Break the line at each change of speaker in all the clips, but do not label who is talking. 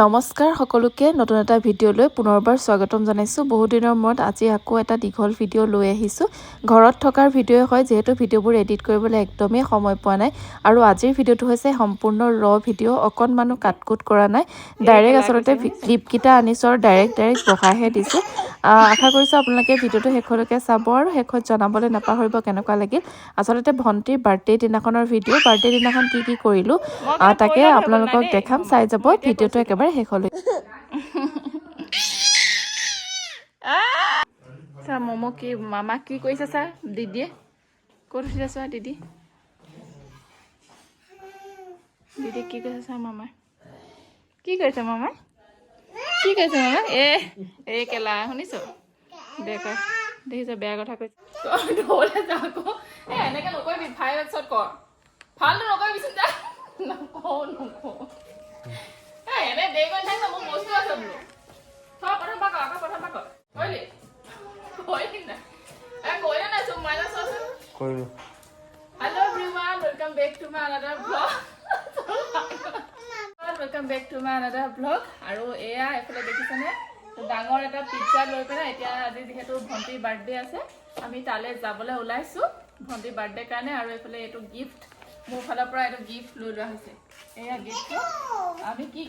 নমস্কাৰ সকলোকে নতুন এটা ভিডিঅ'লৈ পুনৰবাৰ স্বাগতম জনাইছোঁ। বহু দিনৰ মূৰত আজি আকৌ এটা দীঘল ভিডিঅ' লৈ আহিছোঁ। ঘৰত থকাৰ ভিডিঅ' হয়, যিহেতু ভিডিঅ'বোৰ এডিট কৰিবলৈ একদমেই সময় পোৱা নাই। আৰু আজিৰ ভিডিঅ'টো হৈছে সম্পূৰ্ণ ভিডিঅ', অকণমানো কাটকুট কৰা নাই। ডাইৰেক্ট আচলতে ক্লিপকেইটা আনিছোঁ আৰু ডাইৰেক্ট বহাইহে দিছোঁ। আশা কৰিছোঁ আপোনালোকে ভিডিঅ'টো শেষলৈকে চাব আৰু শেষত জনাবলৈ নাপাহৰিব কেনেকুৱা লাগিল। আচলতে ভণ্টিৰ বাৰ্থডে দিনাখনৰ ভিডিঅ', বাৰ্থডে দিনাখন কি কি কৰিলোঁ তাকে আপোনালোকক দেখাম, চাই যাব ভিডিঅ'টো একেবাৰে শেষলৈ। ছাৰ ম'ম' কি মামাক কি কৰিছে ছাৰ? দিদিয়ে ক'ত উঠিছে ছাৰ? দিদি কি কৈছে ছাৰ? মামাই কি কৰিছে? মামাই কি কৈছে? মামাই এই কেলা শুনিছ? দেখ দেখিছ, বেয়া কথা কৈছে। আকৌ এনেকে নকৰিবি, ফাই পিছত কৰ, ফালটো নকৰিবিচোন। যা নকওঁ এনে দেৰি কৰি থাকিব, মোৰ বস্তু আছে বোলো। প্ৰথম পাক আকৌ প্ৰথম পাক কৰিলি না কৰিলে নাই? চুম মাইনা চোৱাচোন। কৰিলোঁ। Hello' everyone, welcome back to my another blog. Welcome back to my another blog. আৰু এয়া এইফালে দেখিছেনে ডাঙৰ এটা পিজ্জা লৈ পেলাই এতিয়া আজি যিহেতু ভণ্টিৰ বাৰ্থডে আছে, আমি তালৈ যাবলৈ ওলাইছোঁ ভণ্টিৰ বাৰ্থডে কাৰণে। আৰু এইফালে এইটো গিফ্ট মোৰ ফালৰ পৰা, এইটো গিফ্ট লৈ লোৱা হৈছে। এয়া গিফ্টটো আমি কি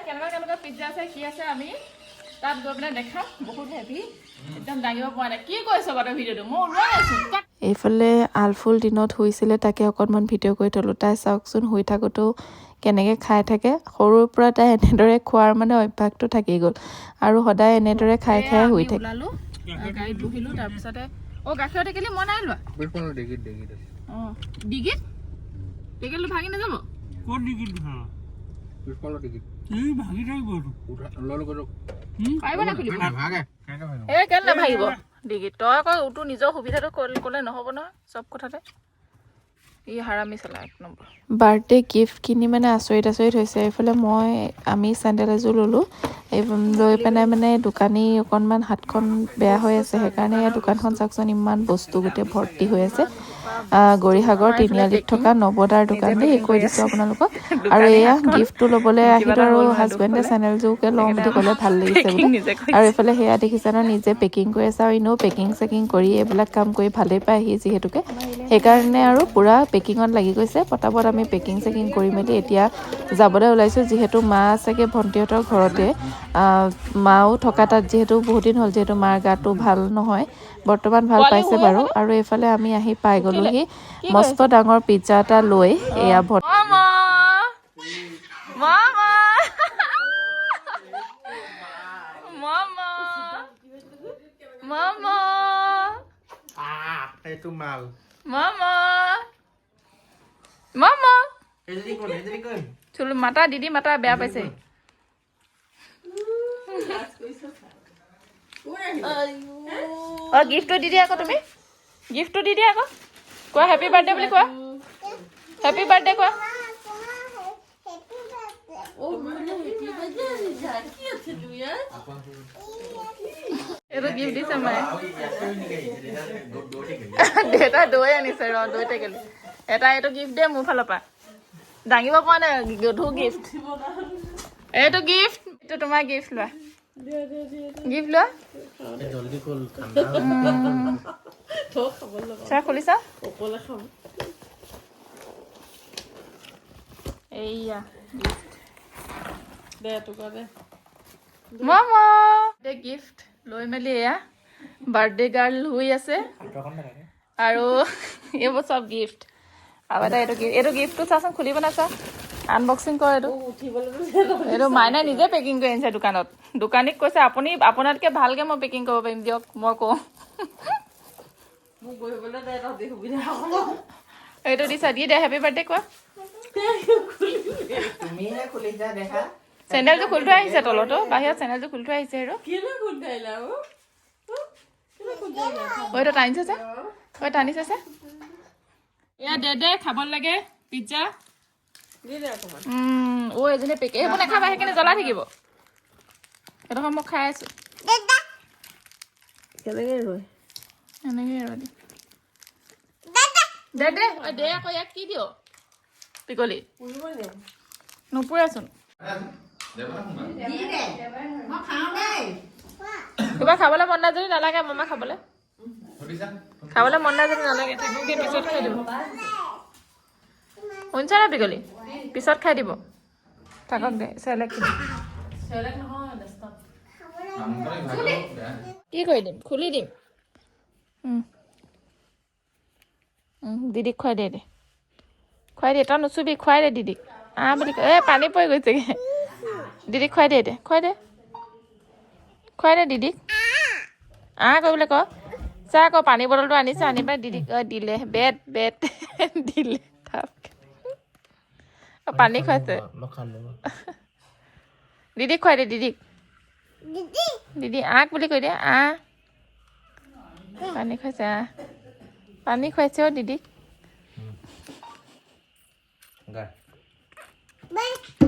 কেনেকুৱা পিজ্জা আছে, কি আছে আমি তাত গৈ পেলাই দেখাম। বহুত হেভি, একদম দাঙিব পৰা নাই। কি কৈছ বাৰু ভিডিঅ'টো? মই ওলাই আছোঁ। এইফালে আলফুল দিনত শুইছিলে, তাকে অকণমান ভিডিঅ' কৰি থ'লোঁ। তাই চাওকচোন শুই থাকোঁতেও কেনেকৈ খাই থাকে। সৰুৰ পৰা তাই এনেদৰে খোৱাৰ মানে অভ্যাসটো থাকি গ'ল আৰু সদায় এনেদৰে খাই শুই থাকে। ওলালোঁ, গাড়ীত বহিলোঁ, তাৰপিছতে গাখীৰ টেকেলি মই নাই লোৱা। ডিগিত টেকেলিটো ভাগি নাযাব? ক'ত ডিগিত? ভাগি থাকিব কেলে নাভাগিব ডিগিত? তই আকৌ তোৰ নিজৰ সুবিধাটো ক'লে নহ'ব নহয় চব কথাতে। ই হাৰামি চালা এক নম্বৰ। বাৰ্থডে গিফ্ট কিনি মানে আচৰিত হৈছে। এইফালে আমি চেণ্ডেল এযোৰ ল'লোঁ। লৈ পেলাই মানে দোকানী অকণমান হাতখন বেয়া হৈ আছে, সেইকাৰণে ইয়াৰ দোকানখন চাওকচোন, ইমান বস্তু গোটেই ভৰ্তি হৈ আছে। গৌৰীসাগৰ তিনিআলিত থকা নৱদাৰ দোকান দেই, কৈ দিছোঁ আপোনালোকক। আৰু এয়া গিফ্টটো ল'বলৈ আহিলোঁ আৰু হাজবেণ্ডে চেণ্ডেলযোৰকে লওঁ বুলি ক'লে, ভাল লাগিছে বোলে। আৰু এইফালে সেয়া দেখিছে ন, নিজে পেকিং কৰি আছে। আৰু এনেও পেকিং কৰি এইবিলাক কাম কৰি ভালেই পায় সি যিহেতুকে, সেইকাৰণে আৰু পূৰা পেকিঙত লাগি গৈছে। পটাপট আমি পেকিং কৰি মেলি এতিয়া যাবলৈ ওলাইছোঁ। যিহেতু মা আছেগৈ ভণ্টিহঁতৰ ঘৰতে, মাও থকা তাত যিহেতু বহুত দিন হ'ল, যিহেতু মাৰ গাটো ভাল নহয়, বৰ্তমান ভাল পাইছে বাৰু। আৰু এইফালে আমি আহি পাই গ'লোহি মস্ত ডাঙৰ পিজ্জা এটা লৈ। এয়া মাতা দিদি, মাতা, বেয়া পাইছে। গিফ্টটো দি দিয়া আকৌ, তুমি গিফ্টটো দি দিয়া আকৌ। কোৱা হেপী বাৰ্থডে বুলি কোৱা, হেপী বাৰ্থডে কোৱা। এইটো গিফ্ট দিছে মায়ে। দেউতা দৈ আনিছে, দৈ টেকেলি এটা। এইটো গিফ্ট দে মোৰ ফালৰ পৰা, দাঙিব পৰা নাই, গধুৰ গিফ্ট। এইটো গিফ্ট, এইটো তোমাৰ গিফ্ট। লোৱা গিফ্ট লোৱা। খুলিছা এইয়া গিফ্ট লৈ মেলি এয়া বাৰ্থডে গাৰ্ল শুই আছে। আৰু এইবোৰ চব গিফ্ট। আৰু এইটো গিফ্টটো চাচোন, খুলিব না চা, আনবক্সিং কৰ। এইটো মাইনাই নিজে পেকিং কৰি আনিছে দোকানত। দোকানীক কৈছে আপোনাতকৈ ভালকৈ মই পেকিং কৰিব পাৰিম, দিয়ক মই কওঁ। এইটো দিছা, দি দে হেপী বাৰ্থডে কোৱা। চেণ্ডেলটো খুলি থৈ আহিছে তলতো, বাহিৰত চেণ্ডেলটো খুলি থৈ আহিছে। এইটো টানিছে যে, টানিছে যে। এয়া দে খাব লাগে পিজ্জা। এজনী পেকে সেইবোৰ নাখাবা, সেইখিনি জ্বলাই থাকিব। সেইটো মই খাই আছো। দে আকৌ, ইয়াক কি দিয় পিকলি? নুপুৰেচোন। কিবা খাবলৈ মন নাই যদি নালাগে মামা খাবলৈ খাবলৈ মন নাই যদি নালাগে কি পিছত খাই দিব শুনিছা না বিকলি পিছত খাই দিব থাকক দে চেলেক কি কৰি দিম খুলি দিম দিদিক খুৱাই দে খুৱাই দে তই নুচুবি খুৱাই দে দিদিক বুলি কয় পানী পৰি গৈছেগৈ দিদিক খুৱাই দে খুৱাই দে দিদিক কৰিবলৈ ক চা আকৌ পানী বটলটো আনিছে আনি পেলাই দিদিক দিলে বেট দিলে পানী খুৱাইছে দিদিক খুৱাই দে দিদিক দিদি বুলি কৈ দে পানী খুৱাইছে পানী খুৱাইছে দিদিক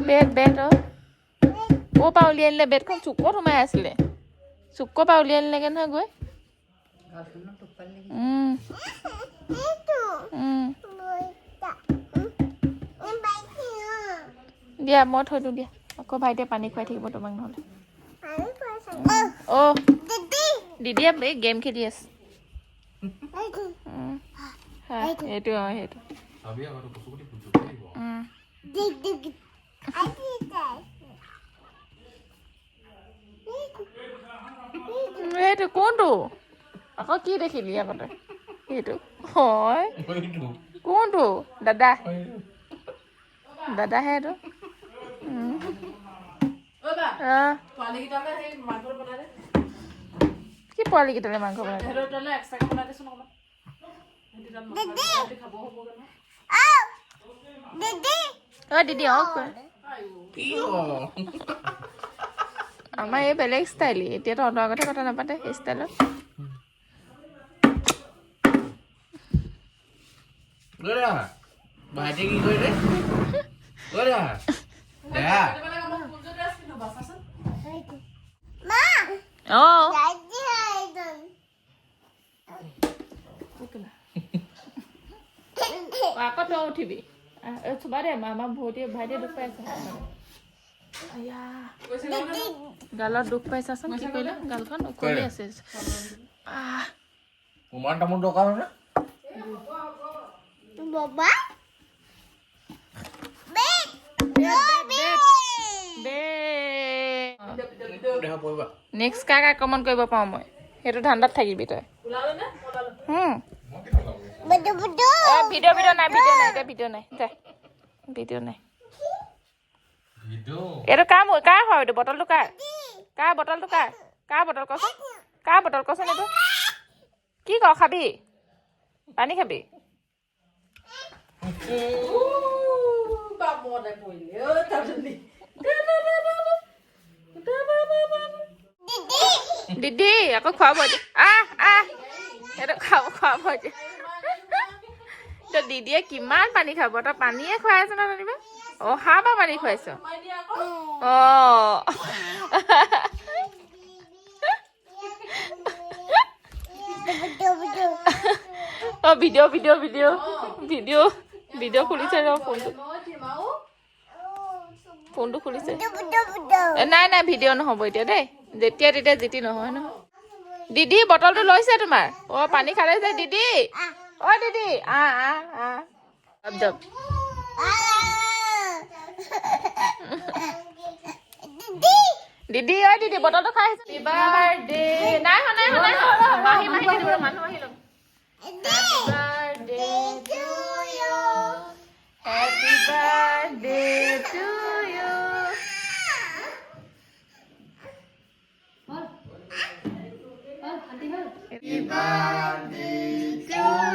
বেট ক'ৰ পৰা উলিয়াই আনিলে বেটখন চুকত সোমাই আছিলে চুকৰ পৰা উলিয়াই আনিলেগৈ নহয় গৈ দিয়া মই থৈ দিওঁ দিয়া আকৌ ভাইটিয়ে পানী খুৱাই থাকিব তোমাক নহ'লে দিদিয়ে এই গেম খেলি আছে সেইটো সেইটো সেইটো কোনটো আকৌ কি দেখিলি আগতে সেইটো হয় কোনটো দাদাহে এইটো কি পোৱালিকেইটালে মাংস বনাই দিদি আমাৰ এই বেলেগ ষ্টাইল এতিয়া তহঁতৰ আগতে কথা নাপাতে এই ষ্টাইলত
ভাইটি কি কৰিলে
আকৌ তই উঠিবি চুবা দে আমাৰ ভাইটিয়ে দুখ পাই আছে গালত দুখ পাইছাচোন কি কৰিলে গালখন উকলি আছে
উমান তামোল দৰকাৰ হয়
নেক্সট কাক আক্ৰমণ কৰিব পাৰোঁ মই সেইটো ধান্দাত থাকিবি তই ভিডিঅ' নাই এইটো কাৰ হয় এইটো বটলটো কাৰ বটলটো কাৰ বটল কচোন এইটো কি ক খাবি পানী খাবি দিদি আকৌ খুৱাব সেইটো খুৱাব তই দিদিয়ে কিমান পানী খাব তই পানীয়ে খুৱাই আছ ন জানিবা অহা বা পানী খুৱাইছ ভিডিঅ' খুলিছে ৰ ফোনটো খুলিছে নাই ভিডিঅ' নহ'ব এতিয়া দেই যেতিয়া তেতিয়া জিতি নহয় দিদি বটলটো লৈছে তোমাৰ পানী খালে যে দিদি দিদি দিদি দিদি বটলটো খাই আহিছে বাৰ্থডে নাই মাহী মানুহ আহি ল'ম Happy birthday to you.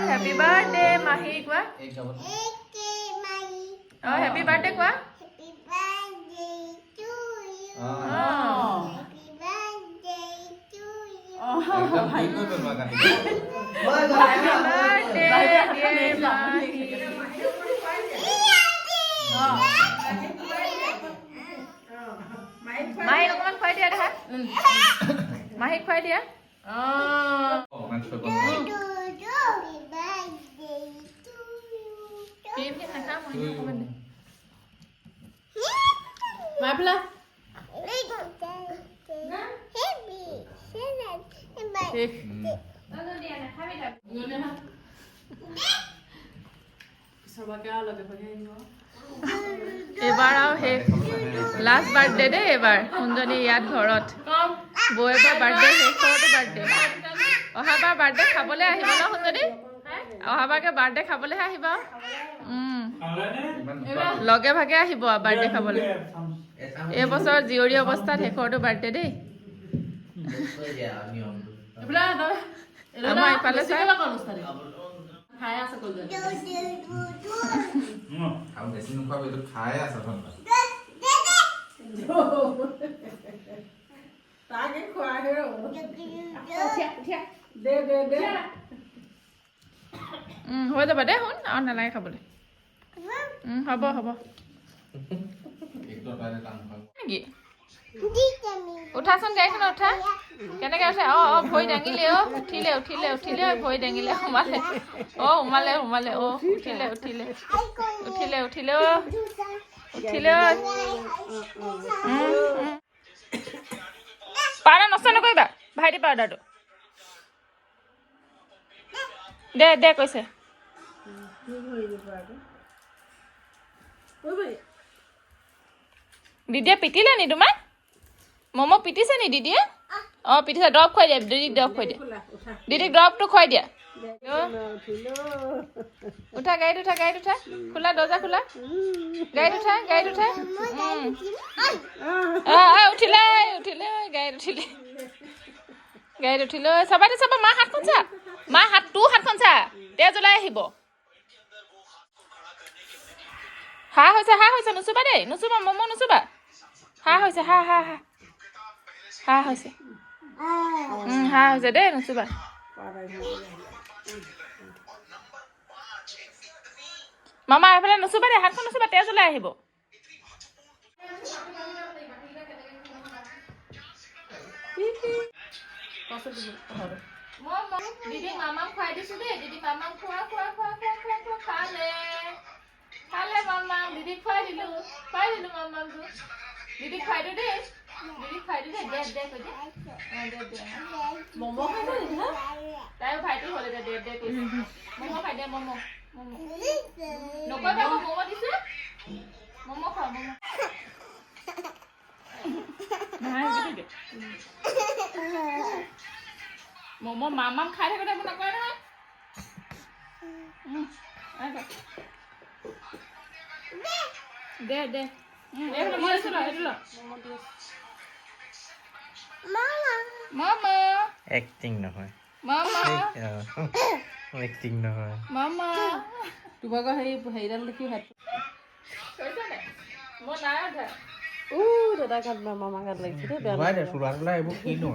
Happy birthday, Mahi kwa. Happy birthday kwa.
Happy birthday to you. Happy birthday to you.
Happy birthday,
dear Mahi. Mahi অকমান খুৱাই দিয়া দেখা মাহীক খুৱাই দিয়া এবাৰ আৰু শেষ লাষ্ট বাৰ্থডে দেই এবাৰ সুঞ্জনী ইয়াত ঘৰত বৌ এবাৰ বাৰ্থডে শেষ ঘৰতো বাৰ্থডে অহাবাৰ বাৰ্থডে খাবলৈ আহিব ন সুঞ্জনী অহাবাৰকে বাৰ্থডে খাবলৈহে আহিব লগে ভাগে আহিব বাৰ্থডে খাবলৈ এইবছৰ জীয়ৰী অৱস্থাত শেষৰটো বাৰ্থডে দেই আমাৰ ইফালে চাই
বেছি নোখোৱা এইটো খাই আছে
হৈ যাব দে শুন আৰু নালাগে খাবলৈ হ'ব হ'ব নেকি উঠাচোন গাড়ীখন উঠা কেনেকে উঠে ভৰি দাঙিলে উঠিলে উঠিলে উঠিলে ভৰি দাঙিলে সোমালে সোমালে উঠিলে উঠিলে উঠিলে উঠিলে উঠিলে পাউডাৰ নষ্ট নকৰিবা ভাইটি পাউডাৰটো দে দে কৈছে দিদিয়ে পিটিলে নি তোমাক মম' পিটিছে নি দিদিয়ে পিটিছে দৰৱ খুৱাই দিয়া দিদিক দৰৱ খুৱাই দিয়া দিদিক দৰৱটো খুৱাই দিয়া উঠা গাড়ীত উঠা গাড়ীত উঠা খোলা দৰ্জা খোলা গাড়ীত উঠা উঠিলে উঠিলে গাড়ীত উঠিলে চাবা দে চাবা মা হাতখন চা মা তোৰ হাতখন চা তেজ ওলাই আহিব হাঁহ হৈছে নুচুবা দেই নুচুবা মম' নুচুবা হাঁহ হৈছে হাঁহ হৈছে দেই নুচুবা মামা এইফালে নুচুবা দেই হাতখন নুচুবা তেজ ওলাই আহিব দিদি মামাক খুৱাই দিছো দেই দিদি মামাক খোৱা খালে মামাক দিদি খুৱাই দিলো মামাকটো দিদি খুৱাই দিওঁ দেই দে কৈ দে মম' খাই দে তাই ভাইটি হ'লে দে কৈছে মম' খাই দে মম' নকৰিবা আকৌ মম' দিছো মম' খোৱা মম' মামাক খাই থাকোঁতে একো নকৰে নহয় দে মই আছো সেইটো ল মামা
এক্টিং নহয়
মামা
এক্টিং নহয়
মামা
তোমাক হেৰিডাল দেখি হাত
মই নাই উঠা
দাদা গাত মামা গাত লাগিছে দেই বেয়া
ধুৱাই দে চোলা তোলা এইবোৰ কিনো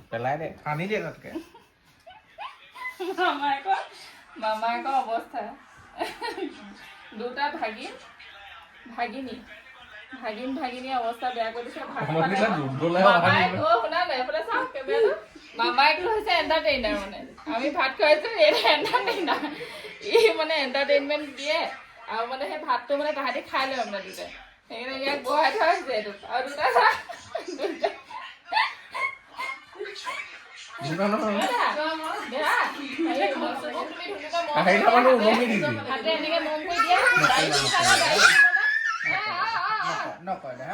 পেলাই দে সানি দে তাতকে
মামাকৰ অৱস্থা দুটা ভাগিনী অৱস্থা বেয়া কৰি দিছে শুনা নাই এইফালে চাওক কেমেৰাটো মামাইটো হৈছে এণ্টাৰটেইনাৰ মানে আমি ভাত খুৱাইছো এইটো এণ্টাৰটেইনাৰ ই মানে এণ্টাৰটেইনমেণ্ট দিয়ে আৰু মানে সেই ভাতটো মানে তাহাঁতি খাই লয় মানে দুটাই সেইকাৰণে ইয়াক বহাই থোৱা হৈছে এইটো আৰু দুটা এনেকে মম কৰি দিয়া
নকয় দে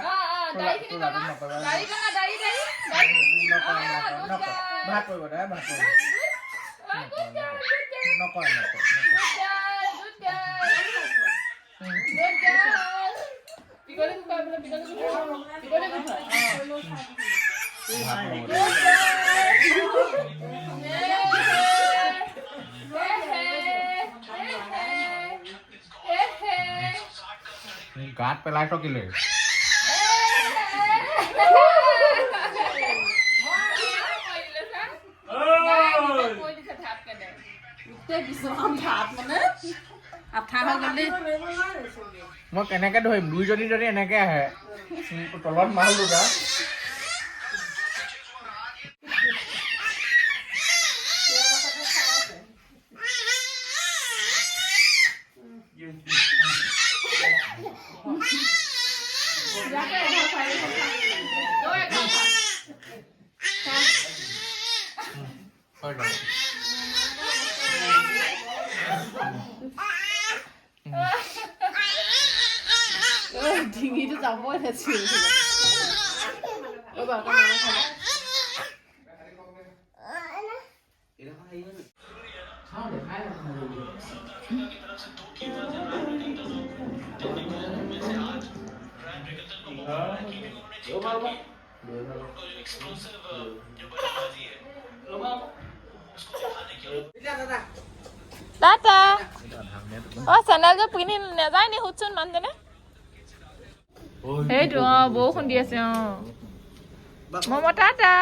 ভাত কৰিব দে ভাত কৰিব নকয় গাত পেলাই থাকিলে মই কেনেকে ধৰিম দুইজনী যদি এনেকে আহে তলত মাল দুটা হৈ যাব
ডিঙিটো যাবই নাছিল
টাটা অ চেন্দেলযোৰ পিন্ধি নাযায় নি সুধচোন মানুহজনে সেইটো বৰষুণ দি আছে মম টাটা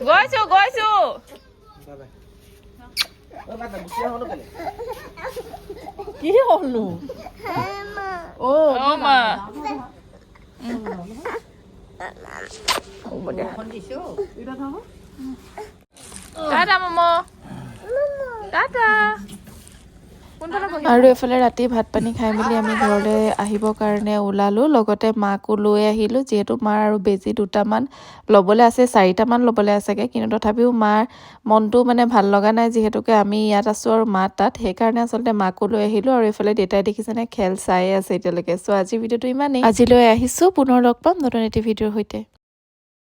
গৈছো
কি হ'লনো
অ মা টাটা মম টাটা আৰু এফালে ৰাতি ভাত পানী খাই মেলি আমি ঘৰলৈ আহিবৰ কাৰণে ওলালোঁ লগতে মাকো লৈ আহিলোঁ যিহেতু মাৰ আৰু বেজী 2টামান ল'বলৈ আছে 4টামান ল'বলৈ আছেগৈ কিন্তু তথাপিও মাৰ মনটো মানে ভাল লগা নাই যিহেতুকে আমি ইয়াত আছোঁ আৰু মা তাত সেইকাৰণে আচলতে মাকো লৈ আহিলোঁ আৰু এইফালে দেউতাই দেখিছেনে খেল চায়ে আছে এতিয়ালৈকে চ' আজি ভিডিঅ'টো ইমানেই আজিলৈ আহিছোঁ পুনৰ লগ পাম নতুন এটি ভিডিঅ'ৰ সৈতে